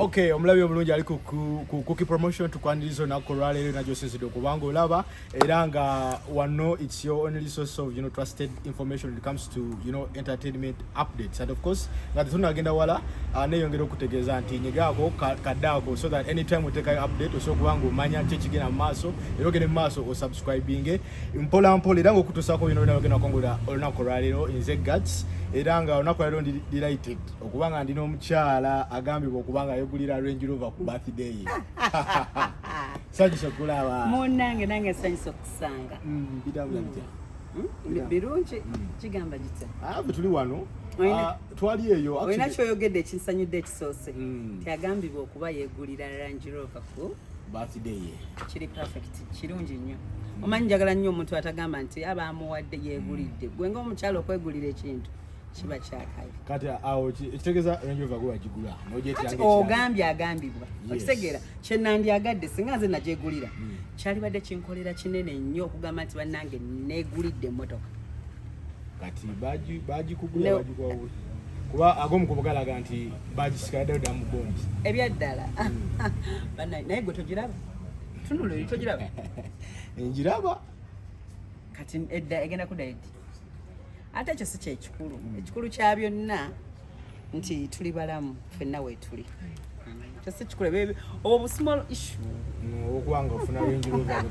Okay, omulabi omulungi ali ku cookie promotion tukwanirizo na korale na Joseph Dokubanga olaba eranga wano it's your only source of trusted information when it comes to entertainment updates, and of course that tuna agenda wala aneyongera okutegeeza nti nyigaako kaddaako so that anytime we take an update osokubanga omanya kyekigenda maaso erogene maaso o subscribing mpola mpola eranga okutusaako bagenda kongola olunaku lwaleero nze Guts eranga olunaku lwaleero ndi delighted okubanga ndina omukyala agambibwa okubanga yegulira Range Rover ku birthday. Sanji sokulaba. Nange sanji sokusanga. Bidabula bitya. Birungi kigamba gitya. Tuli wano. Twali eyo actually. Oyina kyoyogedde kinsanyudde kisoose. Tyagambibwa okuba yegulira Range Rover ku birthday. Kiri perfect. Kirungi nnyo. Omanyi njagala nnyo omuntu atagamba nti abamuwadde yegulidde. Gwe ng'omukyalo okwegulira ekintu. Chiba chakaye kati awo kitegeza Range Rover go wagigula nojetiranga ogambye agambibwa okitegera kyenandi agadde singa nze najegulira kyali badde kinkolera kinene nnyo okugamba nti bannange negulidde emmotoka kati baji kugula kuba agomu kubugalaga nti bajisikadde dda mu bombi ebyaddala naye gwe togiraba tunule togiraba njiraba kati edda egenda kudaidi ate ekyo si kyekikulu ekikulu kya byonna nti tuli balamu ffenna weetuli ekyo si kikulu obo small issue okubanga ofuna Range Rover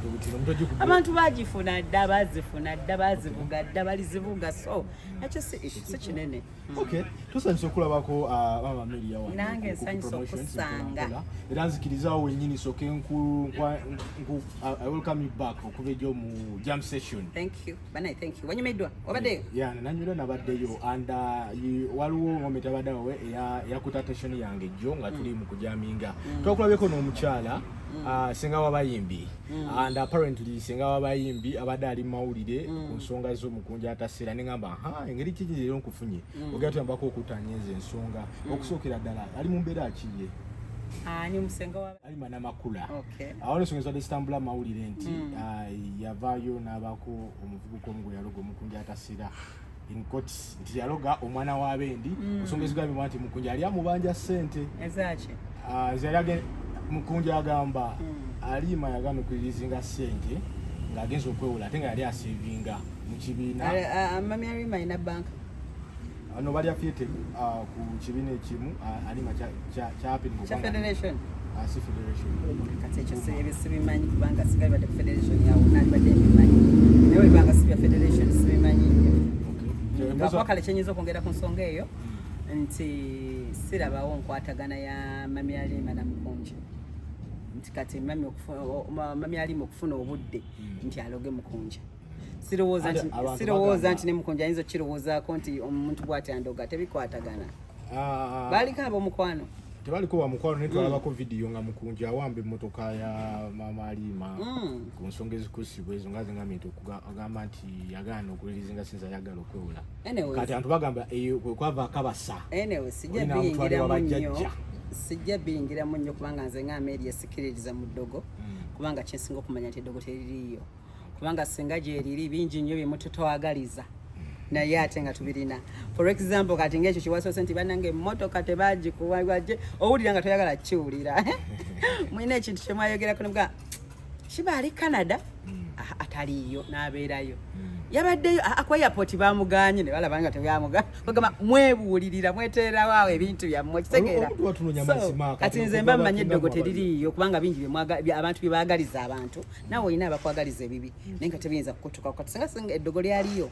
abantu bagifuna dda bazifuna dda bazivuga dda balizivuga so ekyo si issue si kinene. Okay, tusanyusa okulabako mama Ameria wa nange nsanyusa okusanga era nzikirizawo wennyini soke I welcome you back okuva ejo mu jam session. Thank you bana, thank you wanyumiddwa wabaddeyo nanyumirwa nabaddeyo and waliwo moment abaddewo yakutateshoni yange jjo nga tuli mu kujaminga twakulabeko n'omukyala senga w'abayimbi and apparently senga w'abayimbi abadde ali mawulire ku nsonga z'Omukunja Atasera nengamba engeri kiki leero nkufunye ogera tuyambako okutanyeza ensonga okusookera ddala ali mu mbeera akiye ani musenga wa ali Namakula. Okay, awo nsonga zitambula mawulire nti yavaayo n'abako omuvubuka omu gwe yaloga Omukunja Atasera in court nti yaloga omwana wa Bendi nsonga ezigambibwa nti Mukunja ali amubanja ssente ezaki zirage Mukunja agamba Halima yagana okulirizinga ssente ng'agenza okwewula ate nga yali asevinga mu kibiina mami Halima ina bank ano bali affiliated ku kibiina ekimu Halima kya federation si federation kati ekyo sibimanyi kubanga sigali badde federation yawo nali badde mbimanyi naye banga sibya federation sibimanyi wakale kyenyiza okwongera ku nsonga eyo nti sirabawo nkwatagana ya mami Halima na Mukunja nti kati mami Halima okufuna obudde nti aloge Mukunja sirowooza nti ne Mukunja ayinza okukirowoozaako nti omuntu bw'ati andoga tebikwatagana baaliko ab'omukwano tebaliko bamukwano naye twalabako vidiyo nga Mukunja awamba emmotoka ya mama Halima ku nsonga ezikusibwa ezo nga zingambye nti agamba nti yagaana okulirizinga sinza ayagala okwewula kati abantu bagamba eyo kwava akabasa sijja biyingiramu nnyo kubanga nze nga Ameria sikiririza mu ddogo kubanga kyensinga okumanya nti eddogo teririiyo kubanga singa gyeriri bingi nnyo bye mututwagaliza naye ate nga tubirina. For example kati ng'ekyo kiwasoose nti bannange emmotoka tebagikuwagye owulira nga toyagala kiwulira mulina ekintu kye mwayogerako nebuga kiba ali Canada ataliiyo n'abeerayo yabaddeyo ku airport bamuganye ne balaba nga tebyamuganye bagamba mwebuulirira mweteerawo ebintu byammwe kitegeera kati nze mba mmanyi eddogo teririiyo kubanga bingi abantu bye baagaliza abantu nawe olina abakwagaliza ebibi naye nga tebiyinza kukutuka kati singa eddogo lyaliyo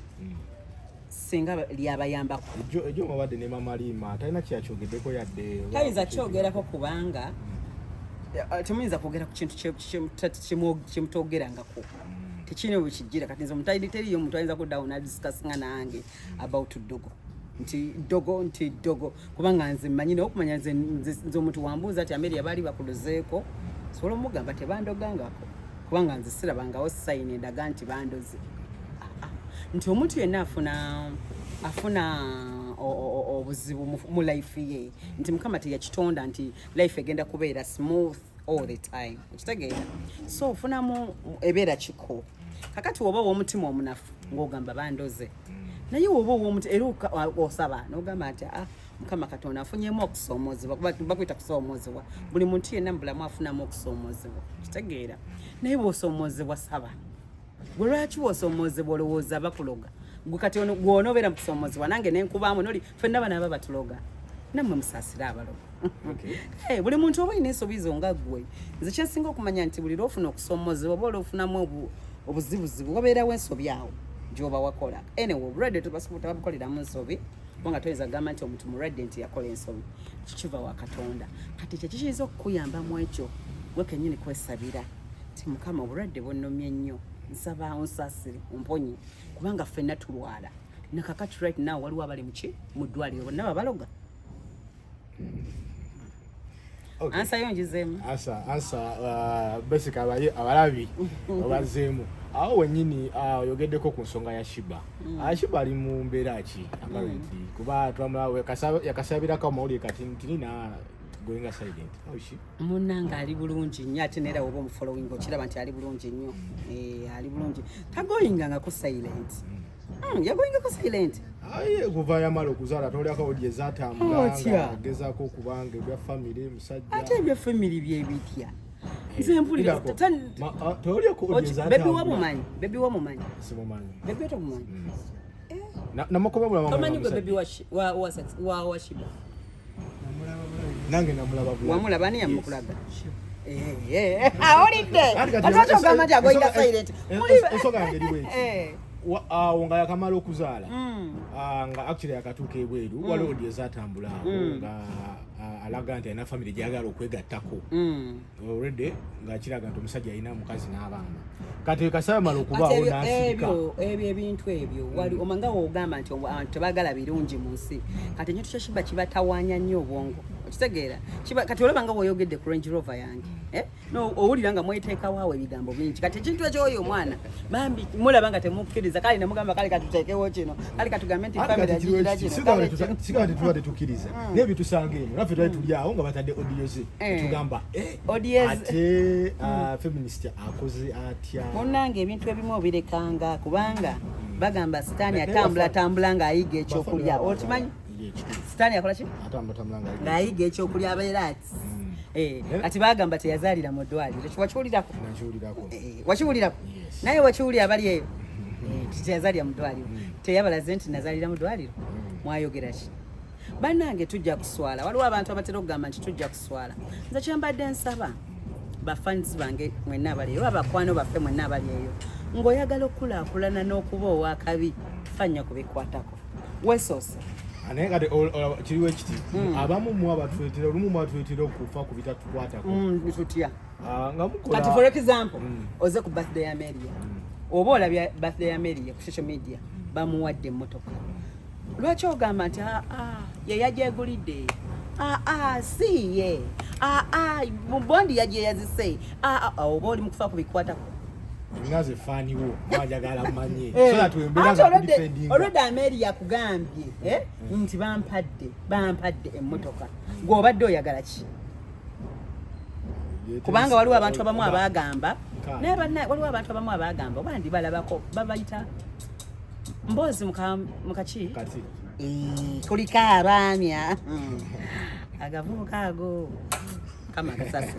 singa lyabayambako ejo mubadde ne mama Halima talina kyakyogeddeko yadde tayinza kyogerako kubanga temuyinza kwogera ku kintu kyemutoogerangako tekirina bwe kijjira kati nze teriyo omuntu ayinza kuddawo nadiscussinga nange about ddogo nti ddogo kubanga nze mmanyi naye okumanya nze omuntu wambuuza ati Ameria baali bakuluzeeko sobola omugamba tebandogangako kubanga nze sirabangawo sayini endaga nti bandoze nti omuntu yenna afuna obuzibu mu life ye nti Mukama teyakitonda nti life egenda kubeera smooth all the time okitegeera so ofunamu ebeera kiko kakati woba ow'omutima omunafu ng'ogamba bandoze naye woba ow'omutima era osaba n'ogamba nti mukama katonda afunyemu okusoomozebwa kuba bakwita kusoomozebwa buli muntu yenna mubulamu afunamu okusoomozebwa kitegeera naye bw'osoomozebwa saba gwe lwaki bw'osoomozebwa olowooza bakuloga gwe kati gw'onoobeera mu kusoomozebwa nange nenkubaamu noli ffenna bana aba batuloga nammwe musaasire abaloga buli muntu oba olina ensobizo nga ggwe nze kyensinga okumanya nti buli lwofuna okusoomozebwa oba olwofunamu obuzibuzibu wabeerawo ensobi awo gy'oba wakola anyway obulwadde tubasobola babukoleramu ensobi kubanga toyinza kugamba nti omuntu mulwadde nti yakola ensobi kikiva wa katonda kati ekyo kiyinza okukuyambamu ekyo gwe kennyini kwesabira ti mukama obulwadde bunnomye nnyo nsaba onsaasire omponye kubanga ffenna tulwala nakakati right now waliwo abali muki mu ddwaliro bonna babaloga ansa yongizeemu ansa basic abalabi abazeemu awo wennyini oyogeddeko ku nsonga ya Shiba. Shiba ali mu mbeera ki apparently kuba twamulawe yakasabirako amawulire kati Talina going silent. Munnanga ali bulungi nnyo ate neera oba omufollowing okiraba nti ali bulungi nnyo ali bulungi tagoyinganga ku silent yagoyinga ku silent aye kuva yamala okuzaala tolyako odi ezatambula agezaako okubanga ebya family musajja ate ebya family byebitya nze mpulira tolyako odi ezatambula bebi wamumanyi simumanyi bebi otomumanyi namakoma bula tomanyi gwe bebi wa Shiba nange namulaba wamulaba ani yamukulaga awulidde atwate ogamba nti agoyinga silent ensonga yange eriwe awo nga yakamala okuzaala nga actually yakatuuka ebweru waliwo odi ezatambula nga alaga nti alina family gyagala okwegattako already ng'akiraga nti omusajja alina mukazi n'abaana kati kasaba mala okubaawo n'asirika ebyo ebintu ebyo wali omanga woogamba nti abantu tebaagala birungi mu nsi kati ekyo kya Shiba kibatawaanya nnyo obwongo okitegeera kati olaba nga bw'oyogedde ku Range Rover yange owulira nga mweteekawo awo ebigambo bingi kati ekintu ekyoyo omwana bambi mulaba nga temukkiriza kale ne mugamba kale katuteekewo kino kale katugambe nti family agigira kino sigaba tetuba tetukkiriza naye bitusanga eno naffe twali tuli awo nga batadde audio ze tugamba ate feminist akoze atya munnange ebintu ebimu obirekanga kubanga bagamba sitaani atambula ng'ayiga ekyokulya okimanyi sitaani akola ki ng'ayiga ekyokulya abeera ati kati bagamba teyazaalira mu ddwaliro wakiwulirako wakiwulirako naye wakiwulira abali eyo teyazaalira mu ddwaliro teyabalaze nti nazaalira mu ddwaliro mwayogera ki bannange tujja kuswala waliwo abantu abatera okugamba nti tujja kuswala nze kyembadde nsaba bafanisi bange mwenna abali eyo abakwano baffe mwenna abali eyo ng'oyagala okukulaakulana n'okuba owakabi fanya kubikwatako wesoose naye kati kiriwo ekiti abamu abatwetera olumu mwatwetera okufa ku bitatukwatako tutya kati for example oze ku birthday ya Ameria oba olabya birthday ya Ameria ku social media bamuwadde emmotoka lwaki ogamba nti ye yagyegulidde si ye mubondi yagyeyazise oba oli mukufa ku bikwatako ngaze faniwo wajagala manye olwedde Ameria akugambye nti bampadde emmotoka gw'obadde oyagala ki kubanga waliwo abantu abamu abagamba naye waliwo abantu abamu abagamba oba ndi balabako babayita mboozi mukaki kuliko abaamya agavubuka ago kama kasasa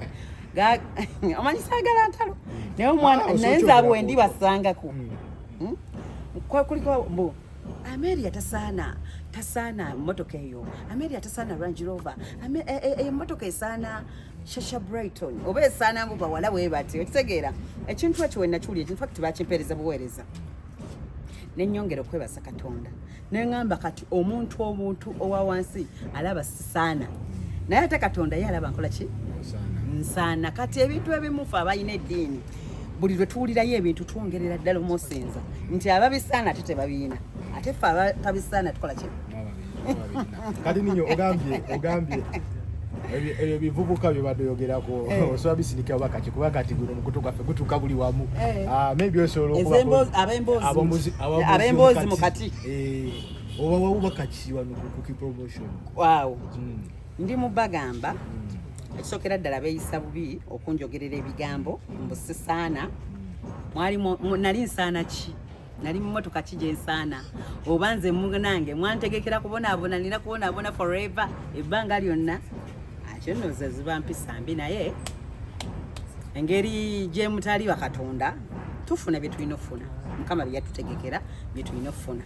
omanyi saagala ntalo naye omwana naye nzaabu wendi basangako kuliko mbu Ameria tasaana mmotoka eyo Ameria tasaana Range Rover emmotoka esaana Shasha Brighton oba esaana mbu bawala weebati okitegeera ekintu ekyo wenakiwulira in fact bakimpeereza buweereza nenyongera okwebasa Katonda neŋŋamba kati omuntu owa wansi alaba sisaana naye ate Katonda ye alaba nkola ki nsaana kati ebintu ebimufa abalina eddiini buli lwe tuwulirayo ebintu twongerera ddala omusinza nti ababisaana ate tebabiina ate ffe abatabisaana tukola ki kati ninyo ogambye ebyo bivubuka bye badde oyogerako osobola bisindikira bakaki kuba kati guno mukutu gwaffe gutuuka buli wamu maybe osobola ab'emboozi mukati oba wawubakaki wano ku promotion waawo ndi mu bagamba ekisookera ddala beeyisa bubi okunjogerera ebigambo mbu sisaana nali nsaana ki nali mu motoka kijensaana oba nze munange mwantegekera kubonaabona nina kubonaabona forever ebbanga lyonna akyo nno ze ziba mpisa mbi naye engeri gye mutali wa Katonda tufuna bye tulina okufuna Mukama bye yatutegekera bye tulina okufuna.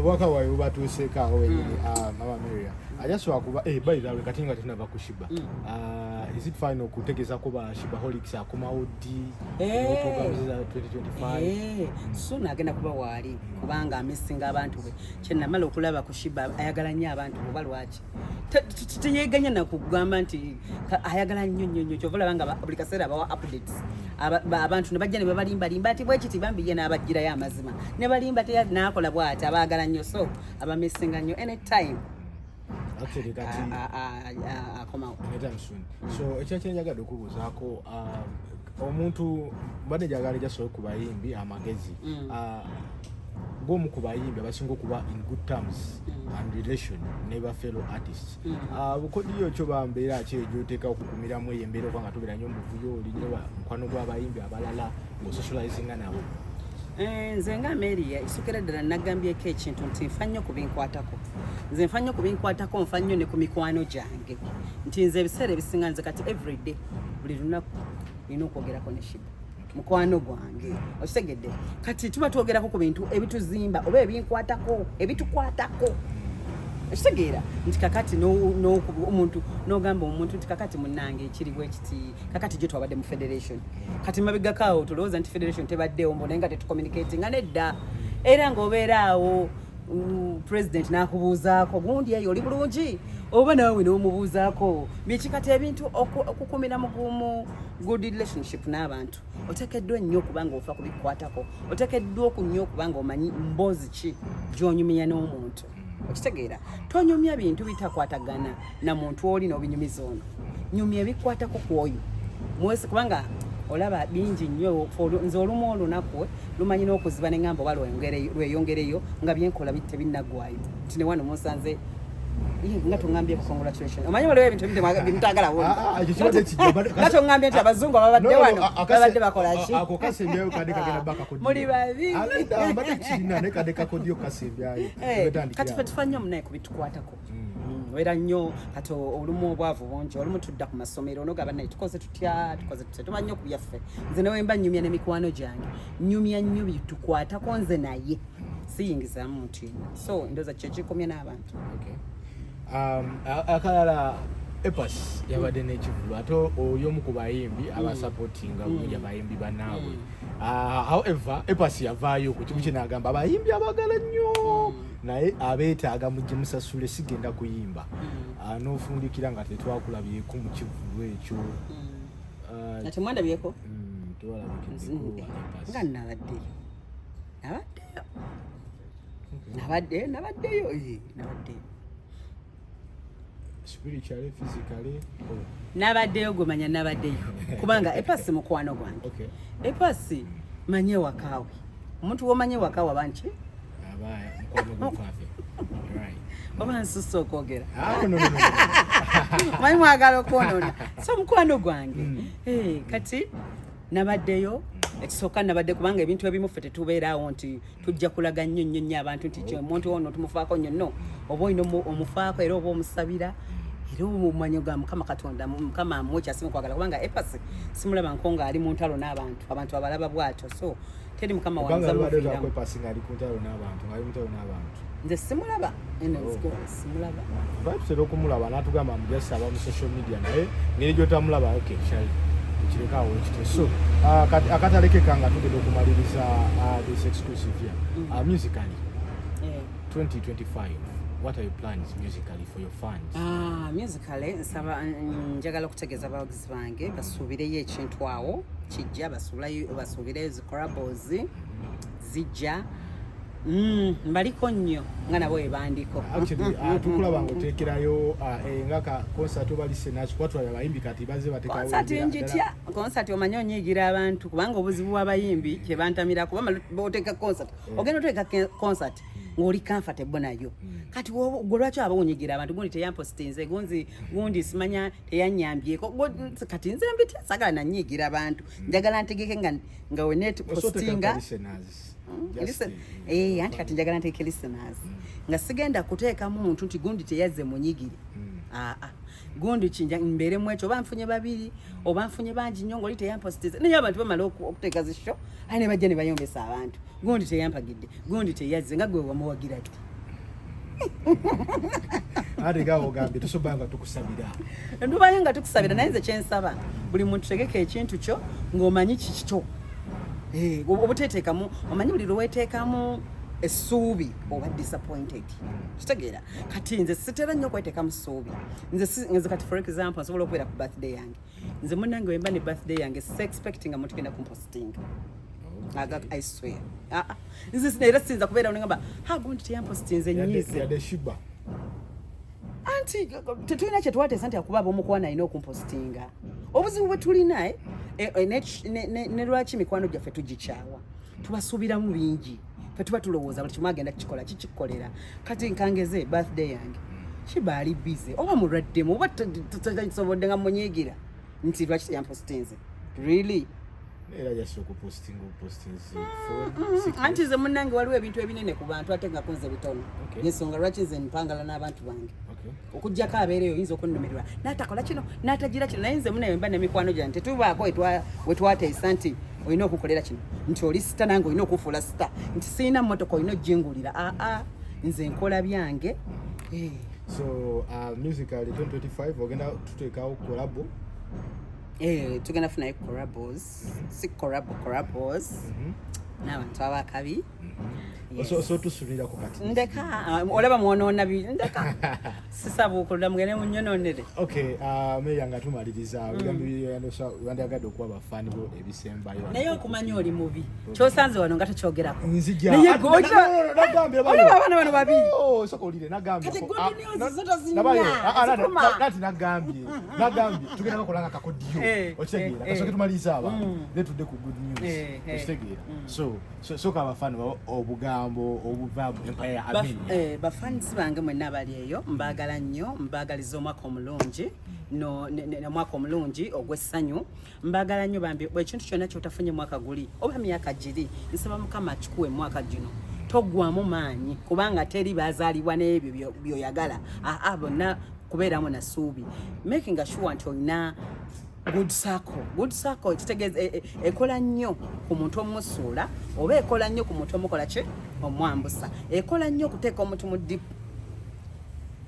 Waka wayo batuseeka awo wenyini Mama Ameria. Ajaswa kuba by the way katinga tunava kushiba. Is it fine okutegeza kuba Shibaholics akoma odi programs za 2025? So nagenda kuba wali kubanga amisinga abantu be. Kyenamala okulaba kushiba ayagala nnyo abantu bo balwaki. Teyeganya na kugamba nti ayagala nnyo kyovola banga buli kaseera bawa updates. Abantu ne bajja ne babalimba ati bwe kiti bambiye n'abagira ya mazima. Ne balimba te nakola bwati abagala nnyo so abamisinga nnyo anytime. Actually kati akoma anytime soon. So ekyakyenjagala okubuuzaako omuntu badde jagala jasobola kubayimbi amagezi gomu kubayimbi abasinga okuba in good terms and relation never fellow artists. Bukodiyo kyo bambeera kyegyoteeka okukumiramu eyembeera oba nga tubeera nnyo muvuyo olinyo mukwano gw'abayimbi abalala ng'osocializinga nabo. Nze nga Ameria isukira ddala nagambyeko ekintu nti nfa nnyo kubinkwatako. Nze nfa nnyo kubinkwatako nfa nnyo ne ku mikwano gyange nti nze ebiseera ebisinga nze kati everyday buli lunaku nina okwogerako ne Shiba mukwano gwange okitegedde kati tuba twogerako ku bintu ebituzimba oba ebinkwatako ebitukwatako ekitegeera nti kakati omuntu n'ogamba omuntu nti kakati munnange ekiriwo ekiti kakati gye twabadde mu federation kati mabegakaawo tulowooza nti federation tebaddewo mbona nga tetucommunicatinga nedda era ng'obeera awo president n'akubuuzaako gundi eyo oli bulungi oba naawe n'omubuuzaako bikikati ebintu okukumira mu good relationship n'abantu oteekeddwa nnyo okuba nga ofa kubikwatako oteekeddwa okunnyo okuba nga omanyi mboozi ki gy'onyumya n'omuntu okitegeera tonyumya bintu bitakwatagana na muntu oli n'obinyumiza ono nyumya ebikwatako ku oyo mwesi kubanga olaba bingi nnyo nze olumu olunaku lumanyi n'okuziba ne ngamba oba lweyongereyo nga byenkola bitte binnaggwayo nti ne wano munsanze nga tungambye congratulation omanyi waliwo ebintu bimutagala wo nga tungambye nti abazungu ababadde wano babadde bakola ki ako kasembyayo kade kagenda baka kodi muli babi mbadde kirina ne kade kakodiyo kasembyayo kati fe tufa nnyo munaye kubitukwatako era nnyo kati olumu obwavu bungi olumu tudda ku masomero onogaba naye tukoze tutya tumanyi nnyo ku byaffe nze ne wemba nnyumya n'emikwano gyange nnyumya nnyo bitukwatako nze naye siyingizaamu muntu yenna so ndooza kyo kikomye n'abantu. Akalala Epas yabadde n'ekivulu ate omu ku bayimbi abasupportinga bulungi abayimbi bannaabwe. However Epas yavaayo ku kimu kye n'agamba abayimbi abagala nnyo naye abeetaaga mujje musasule sigenda kuyimba n'ofundikira nga tetwakulabyeko mu kivulu ekyo ate mwandabyeko tewalabikiddeko nga nabaddeyo spiritually, physically. Nabaddeyo gumanya nabaddeyo kubanga Epasi mukwano gwange. Epasi manye wakaawe omuntu womanye wakaawe abanki mukwano gwafe right oba nsusu okwogera no manyi mwagala okwonona so mukwano gwange kati nabaddeyo ekisooka nabadde kubanga ebintu ebimu ffe tetubeeraawo nti tujja kulaga nnyo abantu nti omuntu ono tumufaako nnyo no oba olina omufaako era oba omusabira era omumanyi ga Mukama Katonda Mukama mwekyasimu kwagala kubanga Epasi simulaba nkonga ali mu ntalo n'abantu abalaba bwatyo so teri Mukama wanza mufiiramu Epasi ngali ku ntalo n'abantu nze simulaba simulaba batutera okumulaba n'atugamba mujasaba mu social media naye ngeri gyotamulaba shali kirekawo ekito so akatalekeka nga tugenda okumaliriza this exclusive here musically 2025 what are your plans musically for your fans? Musically nsaba njagala okutegeeza abawagizi bange basuubireyo ekintu awo kijja basuubireyo zicorables zijja mbaliko nnyo nga nabo ebandiko actually tukulaba nga oteekerayo ngaka concert obalise nakyo kwatwala abayimbi kati baze batekawo concert njitya concert omanyi onyigira abantu kubanga obuzibu bw'abayimbi kye bantamira kuba boteeka concert ogenda oteeka concert ng'oli comfortable nayo kati gwe lwaki aba onyigira abantu gundi teyampostinze gundi simanya teyanyambyeko kati nze mbitya sagala nanyigira abantu njagala ntegeke nga wenet postinga anti kati njagala ntegeke listeners nga sigenda kuteeka muntu nti gundi teyazze munyigire gundi kinja mbere mwecho oba nfunye babiri oba nfunye bangi nnyo ng'oli teyampostinze naye abantu bamala okuteeka zisho ayi ne bajja ne bayombesa abantu gundi teyampagidde gundi teyazze nga gwe wamuwagira tu ate gawo gambe tusobanga tukusabira ndubaye nga tukusabira naye nze kyensaba buli muntu tegeka ekintu kyo ng'omanyi kikyo obuteteekamu omanyi buli lweweteekamu essuubi oba disappointed kitegeera kati nze sitera nnyo okweteekamu ssuubi nze kati for example nsobola okubeera ku birthday yange nze munnange wemba ne birthday yange expecting nga muntu genda kumpostinga I swear nze era siyinza kubeera ngamba gundi teyampostinze nyiize anti tetulina kye twateesa nti akuba ab'omukwano alina okumpostinga obuzibu bwe tulina ne lwaki mikwano gyaffe tugikyawa tubasuubiramu bingi fe tuba tulowooza buli kimu agenda kukikola kikikolera kati nkangeze birthday yange kiba ali busy oba mulwaddemu oba tasobodde nga munyiigira nti lwaki teyampostinze really era just okupostinga anti ze munnange waliwo ebintu ebinene ku bantu ate nga kunze bitono yensonga lwaki nze mpangala n'abantu bange okujjako abeereyo oyinza okunnumirwa n'atakola kino n'atagira kino naye nze munaye mba nemikwano gyange tetubaako we twateesa nti olina okukolera kino nti oli sita nange olina okufuula sita nti siina mmotoka olina ogjingulira nze nkola byange so musical 2025 ogenda tuteekawo kolabo tugenda funayo collabos n'abantu abakabi so tusulirako kati ndeka olaba mwonoona ndeka sisaba okulula mugende munyononere Ameria nga tumaliriza wandiyagadde okuwa abafaani bo ebisembayo naye okumanya oli mubi kyosanze wano nga tokyogerako nzijanagambe abaana bano babi soka olire nagambye tugenda kakolanga kakodiyo okitegeera kasooke tumaliriza abantu netudde ku good news okitegeera soka abafaani obugambo obuva empire ya Ameria bafanisi bange mwenna abali eyo mbagala nnyo mbagaliza omwaka omulungi omwaka omulungi ogw'essanyu mbagala nnyo bambi ekintu kyonna kyotafunye mwaka guli oba myaka giri nsaba mukama akikuwe mwaka gino toggwamu maanyi kubanga teri bazaalibwa n'ebyo byoyagala bonna kubeeramu na ssuubi making sure nti olina good circle kitegeeza ekola nnyo ku muntu omusuula oba ekola nnyo ku muntu omukola ki omwambusa ekola nnyo okuteeka omuntu mu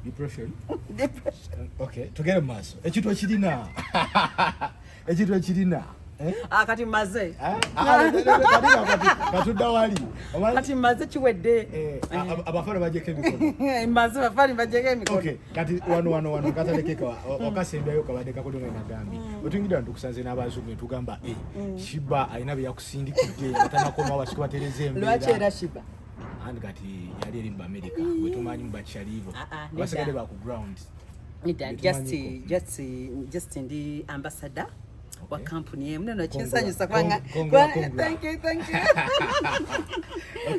depression tugere mu maaso ekintu ekirina kati maze katudda wali kati maze kiwedde abafaana bajeko emikono maze bafaani bajeko emikono kati wano katalekeka okasembyayo kabadde kakodonga nagambi otuyingira ntukusanze n'abazungu netugamba shiba alina byeyakusindikidde atanakoma wasiko batereza embeera lwaki era shiba andi kati yali eri mu America wetumanyi mu bakyalivo basigadde baku ground just ndi ambassador wa kampuni emu neno kinsanyusa kubanga thank you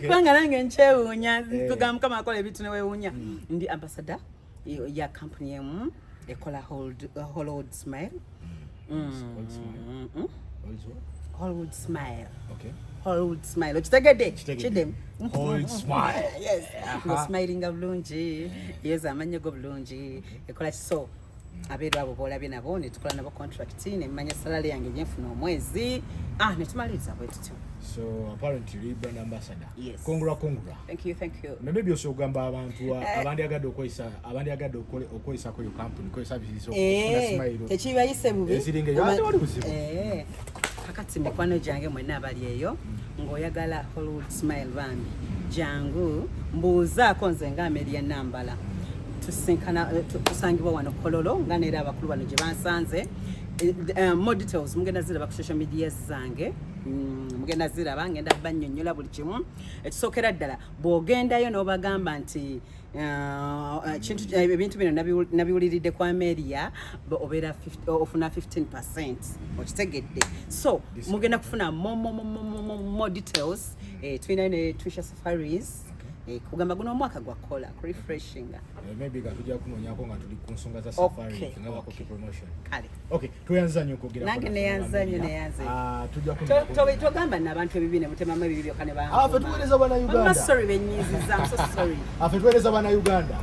kubanga nange nkyewuunya tugamba mukama akola ebintu newewuunya ndi ambassador ya kampuni emu ekola Hollywood Smile Hollywood Smile Hollywood Smile okitegedde kidem Hollywood Smile yes smilinga bulungi yeza amannyo go bulungi ekola so abeeru abo boolabye nabo netukola nabo contract nemmanya salary yange gyenfuna omwezi netumaliriza bwe tutyo so apparently brand ambassador yes. Kongura thank you maybe osogamba abantu abandiyagadde okweyisa ko yo company ko services tekibayise bubi esiringe yali wali kuzibu kakati mikwano gyange mwenna abali eyo ng'oyagala Hollywood Smile bambi jangu mbuuzaako nze nga Ameria Nambala tusangibwa wano Kololo nga neera abakulu bano gye bansanze more details mugenda ziraba ku social media zange mugenda ziraba ngenda bannyonnyola buli kimu ekisookera ddala bw'ogendayo n'obagamba nti ebintu bino nabiwuliridde ku Ameria obeera ofuna 15% okitegedde so mugenda kufuna more details tulinayo ne Twisha Safaris kugamba guno omwaka gwa kola refreshing maybe gatujja kunonyako nga tuli ku nsonga za safari nga cookie promotion kale tuyanza nnyo okwogera nange neyanza togamba n'abantu ebibine mutemamu ebibi byokka ne afe tuweereza bannayuganda sorry benyiziza I'm so sorry afe tuweereza bannayuganda